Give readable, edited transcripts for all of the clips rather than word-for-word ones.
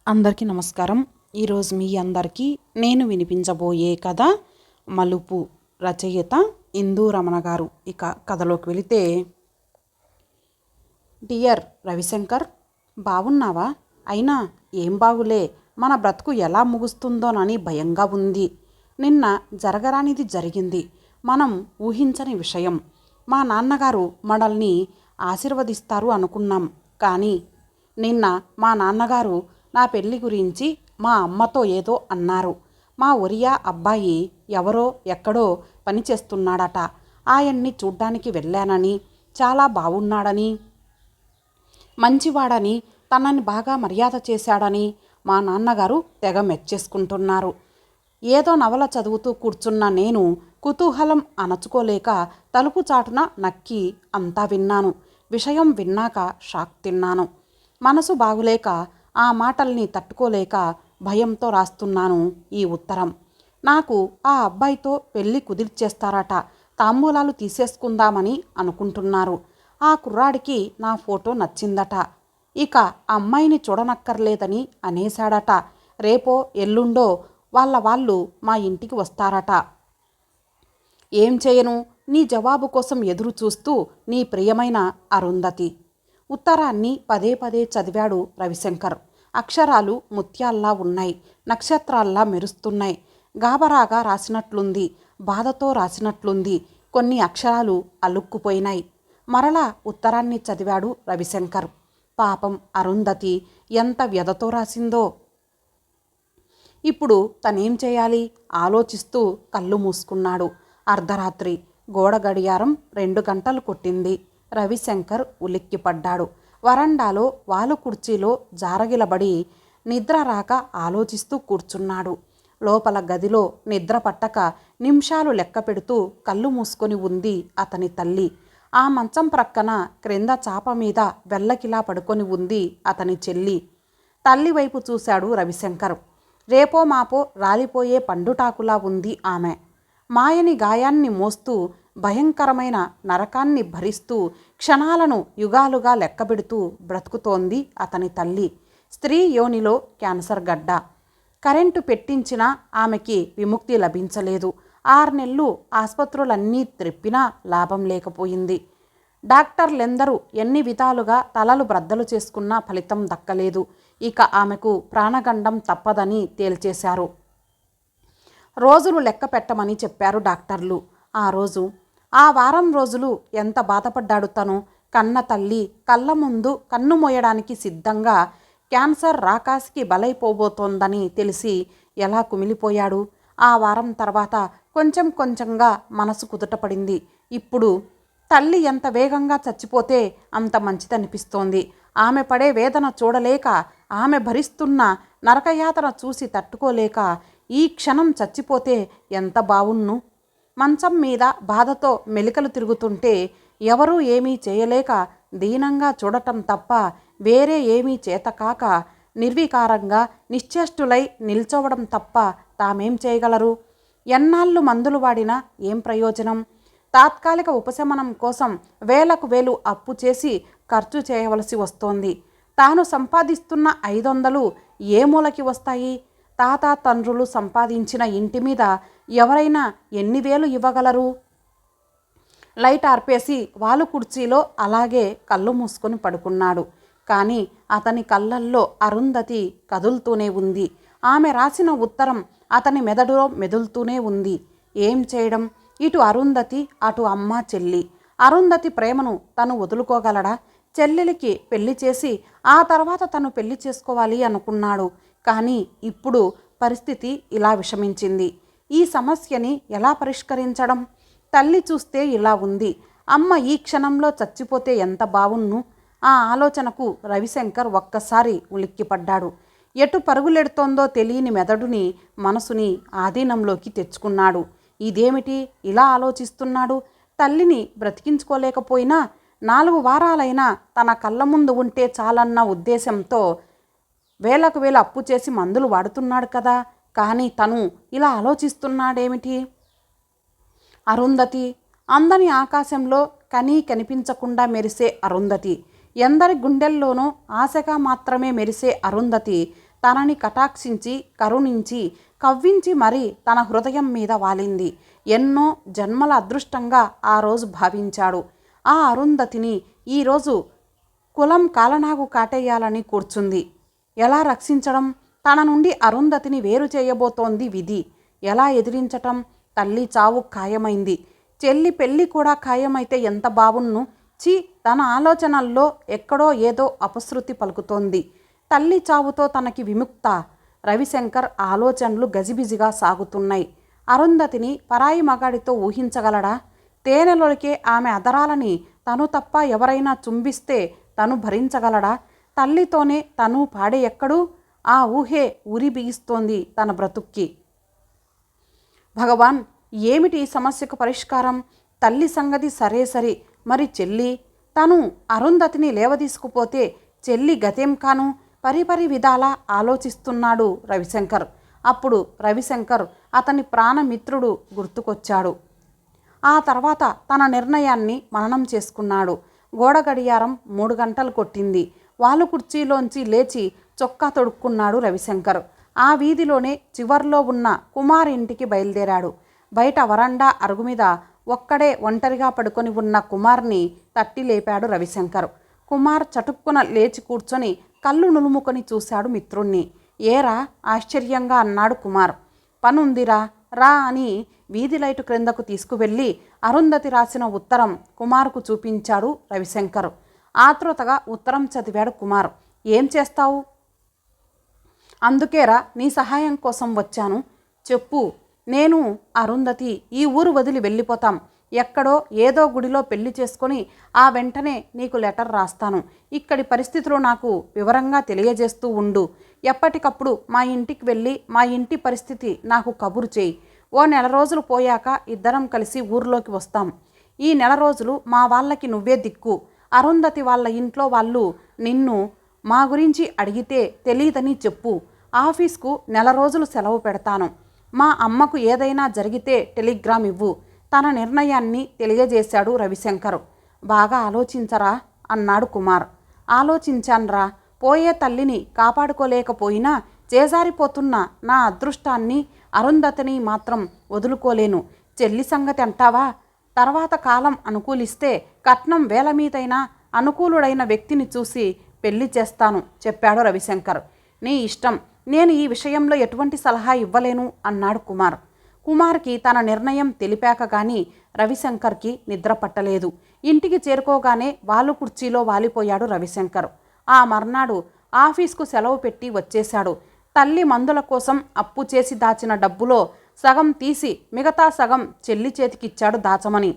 అందరికీ నమస్కారం. ఈరోజు మీ అందరికీ నేను వినిపించబోయే కథ మలుపు. రచయిత ఇందూ రమణ గారు. ఇక కథలోకి వెళితే, డియర్ రవిశంకర్, బాగున్నావా? అయినా ఏం బాగులే, మన బ్రతుకు ఎలా ముగుస్తుందోనని భయంగా ఉంది. నిన్న జరగరానిది జరిగింది, మనం ఊహించని విషయం. మా నాన్నగారు మనల్ని ఆశీర్వదిస్తారు అనుకున్నాం, కానీ నిన్న మా నాన్నగారు నా పెళ్లి గురించి మా అమ్మతో ఏదో అన్నారు. మా ఒరియా అబ్బాయి ఎవరో ఎక్కడో పనిచేస్తున్నాడట. ఆయన్ని చూడ్డానికి వెళ్ళానని, చాలా బాగున్నాడని, మంచివాడని, తనని బాగా మర్యాద చేశాడని మా నాన్నగారు తెగ మెచ్చేసుకుంటున్నారు. ఏదో నవల చదువుతూ కూర్చున్న నేను కుతూహలం అణచుకోలేక తలుపు చాటున నక్కి అంతా విన్నాను. విషయం విన్నాక షాక్ తిన్నాను. మనసు బాగులేక, ఆ మాటల్ని తట్టుకోలేక భయంతో రాస్తున్నాను ఈ ఉత్తరం. నాకు ఆ అబ్బాయితో పెళ్లి కుదిర్చేస్తారట. తాంబూలాలు తీసేసుకుందామని అనుకుంటున్నారు. ఆ కుర్రాడికి నా ఫోటో నచ్చిందట. ఇక అమ్మాయిని చూడనక్కర్లేదని అనేశాడట. రేపో ఎల్లుండో వాళ్ళు మా ఇంటికి వస్తారట. ఏం చేయను? నీ జవాబు కోసం ఎదురు చూస్తూ, నీ ప్రియమైన అరుంధతి. ఉత్తరాన్ని పదే పదే చదివాడు రవిశంకర్. అక్షరాలు ముత్యాల్లా ఉన్నాయి, నక్షత్రాల్లా మెరుస్తున్నాయి. గాబరాగా రాసినట్లుంది, బాధతో రాసినట్లుంది. కొన్ని అక్షరాలు అలుక్కుపోయినాయి. మరలా ఉత్తరాన్ని చదివాడు రవిశంకర్. పాపం అరుంధతి ఎంత వ్యధతో రాసిందో. ఇప్పుడు తనేం చేయాలి ఆలోచిస్తూ కళ్ళు మూసుకున్నాడు. అర్ధరాత్రి. గోడ గడియారం 2 గంటలు కొట్టింది. రవిశంకర్ ఉలిక్కిపడ్డాడు. వరండాలో వాలు కుర్చీలో జారగిలబడి నిద్ర రాక ఆలోచిస్తూ కూర్చున్నాడు. లోపల గదిలో నిద్ర పట్టక నిమిషాలు లెక్క పెడుతూ కళ్ళు మూసుకొని ఉంది అతని తల్లి. ఆ మంచం ప్రక్కన క్రింద చాప మీద వెల్లకిలా పడుకొని ఉంది అతని చెల్లి. తల్లి వైపు చూశాడు రవిశంకర్. రేపో మాపో రాలిపోయే పండుటాకులా ఉంది ఆమె. మాయని గాయాన్ని మోస్తూ, భయంకరమైన నరకాన్ని భరిస్తూ, క్షణాలను యుగాలుగా లెక్కబెడుతూ బ్రతుకుతోంది అతని తల్లి. స్త్రీ యోనిలో క్యాన్సర్ గడ్డ. కరెంటు పెట్టించినా ఆమెకి విముక్తి లభించలేదు. 6 నెలలు ఆసుపత్రులన్నీ త్రిప్పినా లాభం లేకపోయింది. డాక్టర్లెందరూ ఎన్ని విధాలుగా తలలు బ్రద్దలు చేసుకున్నా ఫలితం దక్కలేదు. ఇక ఆమెకు ప్రాణగండం తప్పదని తేల్చేశారు. రోజులు లెక్క పెట్టమని చెప్పారు డాక్టర్లు. ఆ వారం రోజులు ఎంత బాధపడ్డాడు తను. కన్న తల్లి కళ్ళ ముందు కన్ను మోయడానికి సిద్ధంగా క్యాన్సర్ రాకాసికి బలైపోబోతోందని తెలిసి ఎలా కుమిలిపోయాడు. ఆ వారం తర్వాత కొంచెం కొంచెంగా మనసు కుదుటపడింది. ఇప్పుడు తల్లి ఎంత వేగంగా చచ్చిపోతే అంత మంచిదనిపిస్తోంది. ఆమె పడే వేదన చూడలేక, ఆమె భరిస్తున్న నరకయాతన చూసి తట్టుకోలేక, ఈ క్షణం చచ్చిపోతే ఎంత బావుణ్ణు. మంచం మీద బాధతో మెలికలు తిరుగుతుంటే ఎవరూ ఏమీ చేయలేక దీనంగా చూడటం తప్ప వేరే ఏమీ చేతకాక నిర్వికారంగా నిశ్చేష్టులై నిల్చోవడం తప్ప తామేం చేయగలరు? ఎన్నాళ్ళు మందులు వాడినా ఏం ప్రయోజనం? తాత్కాలిక ఉపశమనం కోసం వేలకు వేలు అప్పు చేసి ఖర్చు చేయవలసి వస్తోంది. తాను సంపాదిస్తున్న 500 ఏ మూలకి వస్తాయి? తాత తండ్రులు సంపాదించిన ఇంటి మీద ఎవరైనా ఎన్ని వేలు ఇవ్వగలరు? లైట్ ఆర్పేసి వాలు కుర్చీలో అలాగే కళ్ళు మూసుకొని పడుకున్నాడు. కానీ అతని కళ్ళల్లో అరుంధతి కదులుతూనే ఉంది. ఆమె రాసిన ఉత్తరం అతని మెదడులో మెదులుతూనే ఉంది. ఏం చేయడం? ఇటు అరుంధతి, అటు అమ్మ చెల్లి. అరుంధతి ప్రేమను తను వదులుకోగలడా? చెల్లెలికి పెళ్లి చేసి ఆ తర్వాత తను పెళ్లి చేసుకోవాలి అనుకున్నాడు. కానీ ఇప్పుడు పరిస్థితి ఇలా విషమించింది. ఈ సమస్యని ఎలా పరిష్కరించడం? తల్లి చూస్తే ఇలా ఉంది. అమ్మ ఈ క్షణంలో చచ్చిపోతే ఎంత బావుణ్ణు. ఆ ఆలోచనకు రవిశంకర్ ఒక్కసారి ఉలిక్కిపడ్డాడు. ఎటు పరుగులెడుతోందో తెలియని మెదడుని, మనసుని ఆధీనంలోకి తెచ్చుకున్నాడు. ఇదేమిటి ఇలా ఆలోచిస్తున్నాడు? తల్లిని బ్రతికించుకోలేకపోయినా 4 వారాలైనా తన కళ్ళ ముందు ఉంటే చాలన్న ఉద్దేశంతో వేలకు వేలు అప్పు చేసి మందులు వాడుతున్నాడు కదా. కానీ తను ఇలా ఆలోచిస్తున్నాడేమిటి? అరుంధతి. అందని ఆకాశంలో కనీ కనిపించకుండా మెరిసే అరుంధతి. ఎందరి గుండెల్లోనూ ఆశగా మాత్రమే మెరిసే అరుంధతి తనని కటాక్షించి కరుణించి కవ్వించి మరీ తన హృదయం మీద వాలింది. ఎన్నో జన్మల అదృష్టంగా ఆ రోజు భావించాడు. ఆ అరుంధతిని ఈరోజు కులం కాలనాగు కాటేయాలని కూర్చుంది. ఎలా రక్షించడం? తన నుండి అరుంధతిని వేరు చేయబోతోంది విధి. ఎలా ఎదిరించటం? తల్లి చావు ఖాయమైంది. చెల్లి పెళ్ళి కూడా ఖాయమైతే ఎంత బావున్ను. చి, తన ఆలోచనల్లో ఎక్కడో ఏదో అపశృతి పలుకుతోంది. తల్లి చావుతో తనకి విముక్త? రవిశంకర్ ఆలోచనలు గజిబిజిగా సాగుతున్నాయి. అరుంధతిని పరాయి మగాడితో ఊహించగలడా? తేనెలొలికే ఆమె అదరాలని తను తప్ప ఎవరైనా చుంబిస్తే తను భరించగలడా? తల్లితోనే తను పాడే ఎక్కడూ? ఆ ఊహే ఉరి బిగిస్తోంది తన బ్రతుక్కి. భగవాన్, ఏమిటి ఈ సమస్యకు పరిష్కారం? తల్లి సంగతి సరే సరి, మరి చెల్లి? తను అరుంధతిని లేవదీసుకుపోతే చెల్లి గతేం కాను? పరిపరి విధాలా ఆలోచిస్తున్నాడు రవిశంకర్. అప్పుడు రవిశంకర్ అతని ప్రాణమిత్రుడు గుర్తుకొచ్చాడు. ఆ తర్వాత తన నిర్ణయాన్ని మననం చేసుకున్నాడు. గోడ గడియారం 3 గంటలు కొట్టింది. వాలు కుర్చీలోంచి లేచి చొక్కా తొడుక్కున్నాడు రవిశంకర్. ఆ వీధిలోనే చివర్లో ఉన్న కుమార్ ఇంటికి బయలుదేరాడు. బయట వరండా అరుగు మీద ఒక్కడే ఒంటరిగా పడుకొని ఉన్న కుమార్ని తట్టి లేపాడు రవిశంకర్. కుమార్ చటుక్కున లేచి కూర్చొని కళ్ళు నులుముకొని చూశాడు మిత్రుణ్ణి. ఏరా? ఆశ్చర్యంగా అన్నాడు కుమార్. పనుందిరా, రా అని వీధి లైటు క్రిందకు తీసుకువెళ్ళి అరుంధతి రాసిన ఉత్తరం కుమార్కు చూపించాడు రవిశంకర్. ఆతృతగా ఉత్తరం చదివాడు కుమార్. ఏం చేస్తావు? అందుకేరా నీ సహాయం కోసం వచ్చాను. చెప్పు. నేను అరుంధతి ఈ ఊరు వదిలి వెళ్ళిపోతాం. ఎక్కడో ఏదో గుడిలో పెళ్లి చేసుకొని ఆ వెంటనే నీకు లెటర్ రాస్తాను. ఇక్కడి పరిస్థితులు నాకు వివరంగా తెలియజేస్తూ ఉండు. ఎప్పటికప్పుడు మా ఇంటికి వెళ్ళి మా ఇంటి పరిస్థితి నాకు కబురు చేయి. ఓ నెల రోజులు పోయాక ఇద్దరం కలిసి ఊర్లోకి వస్తాం. ఈ నెల రోజులు మా వాళ్ళకి నువ్వే దిక్కు. అరుంధతి వాళ్ళ ఇంట్లో వాళ్ళు నిన్ను మా గురించి అడిగితే తెలీదని చెప్పు. ఆఫీస్కు నెల రోజులు సెలవు పెడతాను. మా అమ్మకు ఏదైనా జరిగితే టెలిగ్రామ్ ఇవ్వు. తన నిర్ణయాన్ని తెలియజేశాడు రవిశంకర్. బాగా ఆలోచించరా అన్నాడు కుమార్. ఆలోచించాన్రా. పోయే తల్లిని కాపాడుకోలేకపోయినా చేజారిపోతున్న నా అదృష్టాన్ని అరుంధతిని మాత్రం వదులుకోలేను. చెల్లి సంగతి అంటావా? తర్వాత కాలం అనుకూలిస్తే కట్నం వేల మీదైనా అనుకూలుడైన వ్యక్తిని చూసి పెళ్లి చేస్తాను చెప్పాడు రవిశంకర్. నీ ఇష్టం. నేను ఈ విషయంలో ఎటువంటి సలహా ఇవ్వలేను అన్నాడు కుమార్. కుమార్కి తన నిర్ణయం తెలిపాక కానీ రవిశంకర్కి నిద్ర పట్టలేదు. ఇంటికి చేరుకోగానే వాలు కుర్చీలో వాలిపోయాడు రవిశంకర్. ఆ మర్నాడు ఆఫీస్కు సెలవు పెట్టి వచ్చేశాడు. తల్లి మందుల కోసం అప్పు చేసి దాచిన డబ్బులో సగం తీసి మిగతా సగం చెల్లి చేతికిచ్చాడు దాచమని.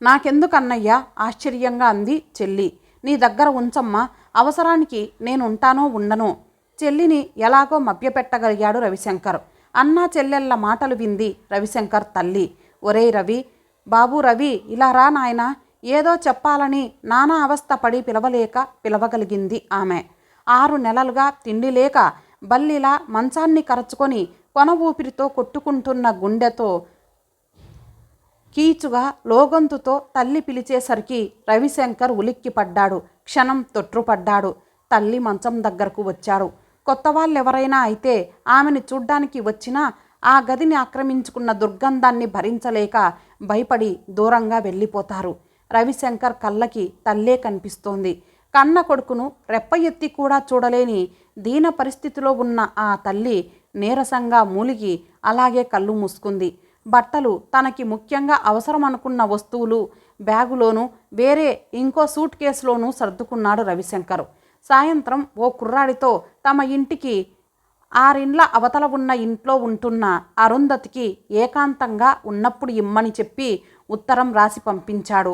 నాకెందుకన్నయ్యా? ఆశ్చర్యంగా అంది చెల్లి. నీ దగ్గర ఉంచమ్మా, అవసరానికి నేనుంటానో ఉండనో. చెల్లిని ఎలాగో మభ్యపెట్టగలిగాడు రవిశంకర్. అన్నా చెల్లెళ్ళ మాటలు వింది రవిశంకర్ తల్లి. ఒరేయ్ రవి, బాబు రవి, ఇలా రా నాయనా. ఏదో చెప్పాలని నానా అవస్థ పడి పిలవగలిగింది ఆమె. 6 నెలలుగా తిండి లేక బల్లిలా మంచాన్ని కరచుకొని కొన ఊపిరితో కొట్టుకుంటున్న గుండెతో కీచుగా లోగొంతుతో తల్లి పిలిచేసరికి రవిశంకర్ ఉలిక్కిపడ్డాడు. క్షణం తొట్రుపడ్డాడు. తల్లి మంచం దగ్గరకు వచ్చాడు. కొత్త వాళ్ళెవరైనా అయితే ఆమెను చూడ్డానికి వచ్చినా ఆ గదిని ఆక్రమించుకున్న దుర్గంధాన్ని భరించలేక భయపడి దూరంగా వెళ్ళిపోతారు. రవిశంకర్ కళ్ళకి తల్లే కనిపిస్తోంది. కన్న కొడుకును రెప్ప ఎత్తి కూడా చూడలేని దీన పరిస్థితిలో ఉన్న ఆ తల్లి నీరసంగా మూలిగి అలాగే కళ్ళు మూసుకుంది. బట్టలు, తనకి ముఖ్యంగా అవసరం అనుకున్న వస్తువులు బ్యాగులోనూ వేరే ఇంకో సూట్ కేసులోనూ సర్దుకున్నాడు రవిశంకర్. సాయంత్రం ఓ కుర్రాడితో తమ ఇంటికి 6 ఇండ్ల అవతల ఉన్న ఇంట్లో ఉంటున్న అరుంధతికి ఏకాంతంగా ఉన్నప్పుడు ఇమ్మని చెప్పి ఉత్తరం రాసి పంపించాడు.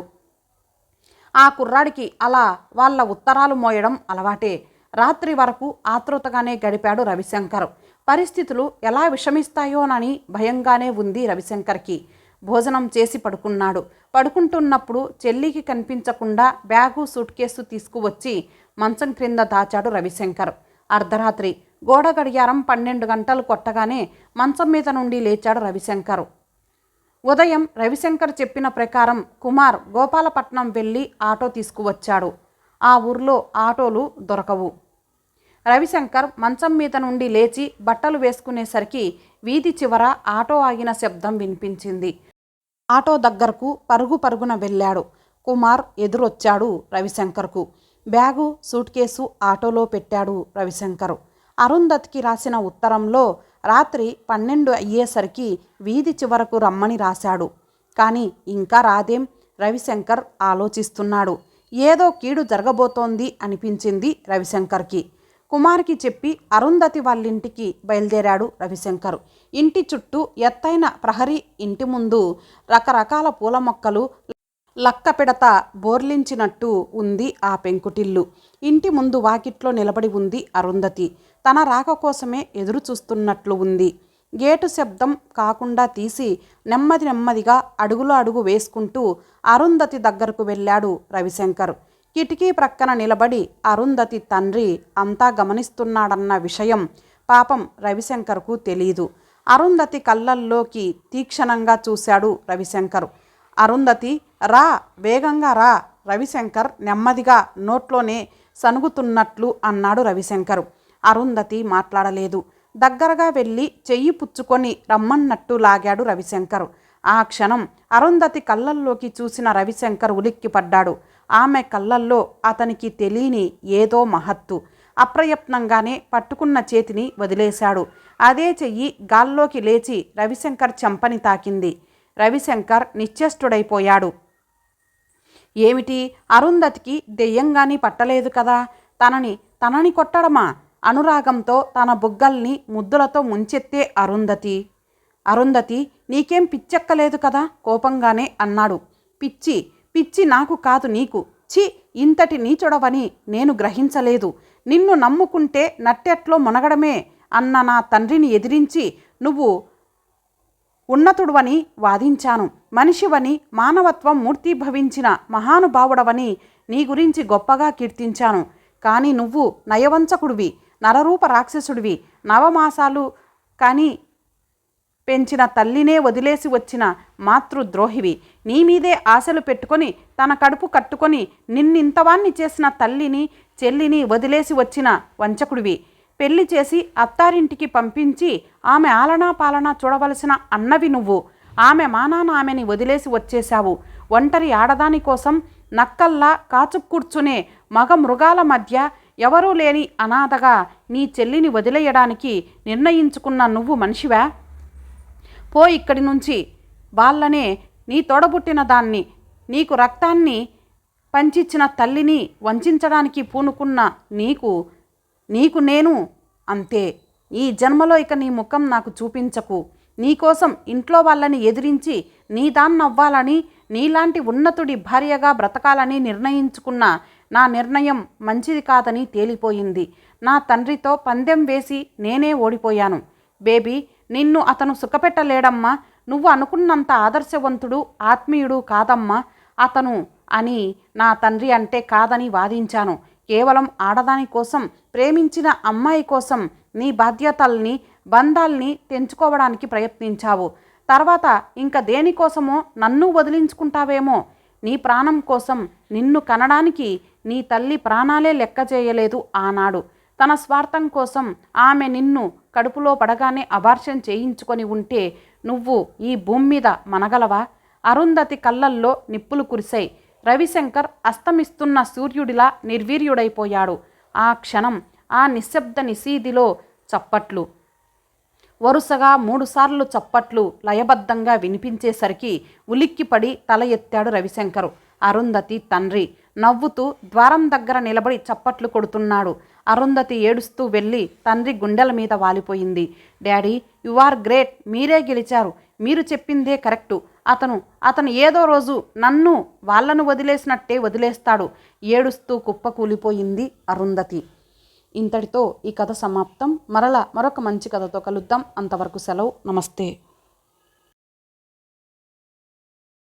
ఆ కుర్రాడికి అలా వాళ్ళ ఉత్తరాలు మోయడం అలవాటే. రాత్రి వరకు ఆతృతగానే గడిపాడు రవిశంకర్. పరిస్థితులు ఎలా విషమిస్తాయోనని భయంగానే ఉంది రవిశంకర్కి. భోజనం చేసి పడుకున్నాడు. పడుకుంటున్నప్పుడు చెల్లికి కనిపించకుండా బ్యాగు సూట్ కేసు తీసుకువచ్చి మంచం క్రింద దాచాడు రవిశంకర్. అర్ధరాత్రి గోడ గడియారం 12 గంటలు కొట్టగానే మంచం మీద నుండి లేచాడు రవిశంకర్. ఉదయం రవిశంకర్ చెప్పిన ప్రకారం కుమార్ గోపాలపట్నం వెళ్ళి ఆటో తీసుకువచ్చాడు. ఆ ఊర్లో ఆటోలు దొరకవు. రవిశంకర్ మంచం మీద నుండి లేచి బట్టలు వేసుకునేసరికి వీధి చివర ఆటో ఆగిన శబ్దం వినిపించింది. ఆటో దగ్గరకు పరుగు పరుగున వెళ్ళాడు. కుమార్ ఎదురొచ్చాడు రవిశంకర్కు. బ్యాగు సూట్ కేసు ఆటోలో పెట్టాడు రవిశంకర్. అరుంధతికి రాసిన ఉత్తరంలో రాత్రి 12 అయ్యేసరికి వీధి చివరకు రమ్మని రాశాడు. కానీ ఇంకా రాదేం? రవిశంకర్ ఆలోచిస్తున్నాడు. ఏదో కీడు జరగబోతోంది అనిపించింది రవిశంకర్కి. కుమార్కి చెప్పి అరుంధతి వాళ్ళింటికి బయలుదేరాడు రవిశంకర్. ఇంటి చుట్టూ ఎత్తైన ప్రహరీ, ఇంటి ముందు రకరకాల పూల మొక్కలు లక్క పిడత బోర్లించినట్టు ఉంది ఆ పెంకుటిల్లు. ఇంటి ముందు వాకిట్లో నిలబడి ఉంది అరుంధతి. తన రాక కోసమే ఎదురు చూస్తున్నట్లు ఉంది. గేటు శబ్దం కాకుండా తీసి నెమ్మదిగా అడుగు వేసుకుంటూ అరుంధతి దగ్గరకు వెళ్ళాడు రవిశంకర్. కిటికీ ప్రక్కన నిలబడి అరుంధతి తండ్రి అంతా గమనిస్తున్నాడన్న విషయం పాపం రవిశంకర్కు తెలీదు. అరుంధతి కళ్ళల్లోకి తీక్షణంగా చూశాడు రవిశంకర్. అరుంధతి, రా, వేగంగా రా. రవిశంకర్ నెమ్మదిగా నోట్లోనే సనుగుతున్నట్లు అన్నాడు రవిశంకర్. అరుంధతి మాట్లాడలేదు. దగ్గరగా వెళ్ళి చెయ్యి పుచ్చుకొని రమ్మన్నట్టు లాగాడు రవిశంకర్. ఆ క్షణం అరుంధతి కళ్ళల్లోకి చూసిన రవిశంకర్ ఉలిక్కిపడ్డాడు. ఆమె కళ్ళల్లో అతనికి తెలియని ఏదో మహత్తు. అప్రయత్నంగానే పట్టుకున్న చేతిని వదిలేశాడు. అదే చెయ్యి గాల్లోకి లేచి రవిశంకర్ చెంపని తాకింది. రవిశంకర్ నిశ్చేష్టుడైపోయాడు. ఏమిటి, అరుంధతికి దెయ్యంగాని పట్టలేదు కదా? తనని కొట్టడమా? అనురాగంతో తన బుగ్గల్ని ముద్దులతో ముంచెత్తే అరుంధతి, నీకేం పిచ్చెక్కలేదు కదా? కోపంగానే అన్నాడు. పిచ్చి నాకు కాదు, నీకు. ఛీ, ఇంతటి నీచుడవని నేను గ్రహించలేదు. నిన్ను నమ్ముకుంటే నట్టెట్లో మునగడమే అన్న నా తండ్రిని ఎదిరించి నువ్వు ఉన్నతుడువని వాదించాను. మనిషివని, మానవత్వం మూర్తిభవించిన మహానుభావుడవని నీ గురించి గొప్పగా కీర్తించాను. కానీ నువ్వు నయవంచకుడివి, నరరూప రాక్షసుడివి, నవమాసాలు కానీ పెంచిన తల్లినే వదిలేసి వచ్చిన మాతృద్రోహివి. నీ మీదే ఆశలు పెట్టుకొని తన కడుపు కట్టుకొని నిన్నింతవాన్ని చేసిన తల్లిని, చెల్లిని వదిలేసి వచ్చిన వంచకుడివి. పెళ్లి చేసి అత్తారింటికి పంపించి ఆమె ఆలనా పాలనా చూడవలసిన అన్నవి నువ్వు. ఆమె మానాన ఆమెని వదిలేసి వచ్చేశావు. ఒంటరి ఆడదాని కోసం నక్కల్లా కాచుకూర్చునే మగ మృగాల మధ్య ఎవరూ లేని అనాథగా నీ చెల్లిని వదిలేయడానికి నిర్ణయించుకున్న నువ్వు మనిషివా? పో ఇక్కడి నుంచి. వాళ్ళనే నీ తోడబుట్టిన దాన్ని, నీకు రక్తాన్ని పంచిచ్చిన తల్లిని వంచడానికి పూనుకున్న నీకు నేను అంతే. ఈ జన్మలో ఇక నీ ముఖం నాకు చూపించకు. నీకోసం ఇంట్లో వాళ్ళని ఎదిరించి నీ దాన్నవ్వాలని, నీలాంటి ఉన్నతుడి భార్యగా బ్రతకాలని నిర్ణయించుకున్న నా నిర్ణయం మంచిది కాదని తేలిపోయింది. నా తండ్రితో పందెం వేసి నేనే ఓడిపోయాను. బేబీ, నిన్ను అతను సుఖపెట్టలేడమ్మా. నువ్వు అనుకున్నంత ఆదర్శవంతుడు, ఆత్మీయుడు కాదమ్మా అతను అని నా తండ్రి అంటే కాదని వాదించాను. కేవలం ఆడదాని కోసం, ప్రేమించిన అమ్మాయి కోసం నీ బాధ్యతల్ని, బంధాల్ని తెంచుకోవడానికి ప్రయత్నించావు. తర్వాత ఇంకా దేనికోసమో నన్ను వదిలించుకుంటావేమో. నీ ప్రాణం కోసం, నిన్ను కనడానికి నీ తల్లి ప్రాణాలే లెక్క చేయలేదు ఆనాడు. తన స్వార్థం కోసం ఆమె నిన్ను కడుపులో పడగానే అబార్షన్ చేయించుకొని ఉంటే నువ్వు ఈ భూమి మీద మనగలవా? అరుంధతి కళ్ళల్లో నిప్పులు కురిశాయి. రవిశంకర్ అస్తమిస్తున్న సూర్యుడిలా నిర్వీర్యుడైపోయాడు. ఆ క్షణం ఆ నిశ్శబ్ద నిశీదిలో చప్పట్లు, వరుసగా 3 సార్లు చప్పట్లు లయబద్ధంగా వినిపించేసరికి ఉలిక్కిపడి తల ఎత్తాడు రవిశంకర్. అరుంధతి తండ్రి నవ్వుతూ ద్వారం దగ్గర నిలబడి చప్పట్లు కొడుతున్నాడు. అరుంధతి ఏడుస్తూ వెళ్ళి తండ్రి గుండెల మీద వాలిపోయింది. Daddy, you are great. మీరే గెలిచారు. మీరు చెప్పిందే కరెక్టు. అతను ఏదో రోజు నన్ను వాళ్ళను వదిలేసినట్టే వదిలేస్తాడు. ఏడుస్తూ కుప్పకూలిపోయింది అరుంధతి. ఇంతటితో ఈ కథ సమాప్తం. మరొక మంచి కథతో కలుద్దాం. అంతవరకు సెలవు. నమస్తే.